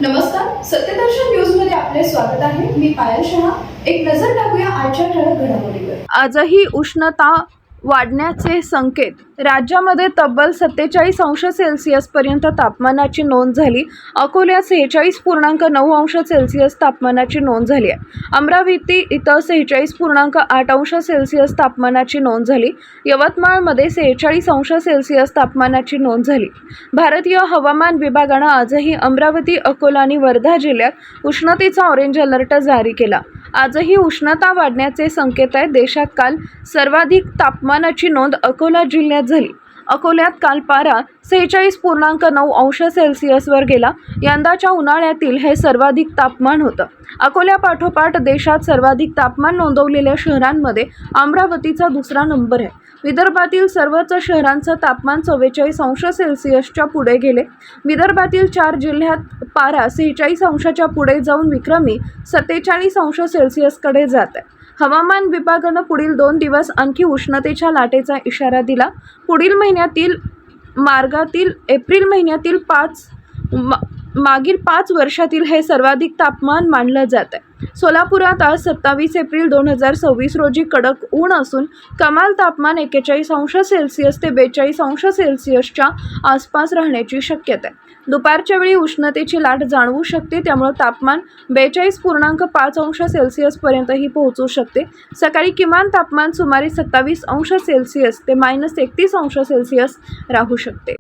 नमस्कार, सत्यदर्शन न्यूज मध्ये आपले स्वागत आहे। मी पायल शहा। एक नजर टाकूया आजच्या ठळक घडामोडीवर। आजही उष्णता वाढण्याचे संकेत। राज्यामध्ये तब्बल 47 अंश सेल्सिअस पर्यंत तापमानाची नोंद झाली। अकोल्यात 46.9 अंश सेल्सिअस तापमानाची नोंद झाली आहे। अमरावती इथं 46.8 अंश सेल्सिअस तापमानाची नोंद झाली। यवतमाळमध्ये 46 अंश सेल्सिअस तापमानाची नोंद झाली। भारतीय हवामान विभागानं आजही अमरावती, अकोला आणि वर्धा जिल्ह्यात उष्णतेचा ऑरेंज अलर्ट जारी केला। आजही उष्णता वाढण्याचे संकेत आहेत। देशात काल सर्वाधिक तापमानाची नोंद अकोला जिल्ह्यात झाली। अकोल्यात काल पारा 46.9 अंश सेल्सिअसवर गेला। यंदाच्या उन्हाळ्यातील हे सर्वाधिक तापमान होतं। अकोल्यापाठोपाठ देशात सर्वाधिक तापमान नोंदवलेल्या शहरांमध्ये अमरावतीचा दुसरा नंबर आहे। विदर्भातील सर्वच शहरांचं तापमान 44 अंश सेल्सिअसच्या पुढे गेले। विदर्भातील 4 जिल्ह्यात पारा 46 अंशाच्या पुढे जाऊन विक्रमी 47 अंश सेल्सिअसकडे जात आहे। हवामान विभागानं पुढील 2 दिवस आणखी उष्णतेच्या लाटेचा इशारा दिला। पुढील महिन्यातील मार्गातील एप्रिल महिन्यातील मागील 5 वर्षातील हे सर्वाधिक तापमान मानलं जात आहे। सोलापुरात आज 27 एप्रिल 2026 रोजी कडक ऊन असून कमाल तापमान 41 अंश सेल्सिअस ते 42 अंश सेल्सिअसच्या आसपास राहण्याची शक्यता आहे। दुपारच्या वेळी उष्णतेची लाट जाणवू शकते, त्यामुळे तापमान 42.5 अंश सेल्सिअसपर्यंतही पोहोचू शकते। सकाळी किमान तापमान सुमारे 27 अंश सेल्सिअस ते -31 अंश सेल्सिअस राहू शकते।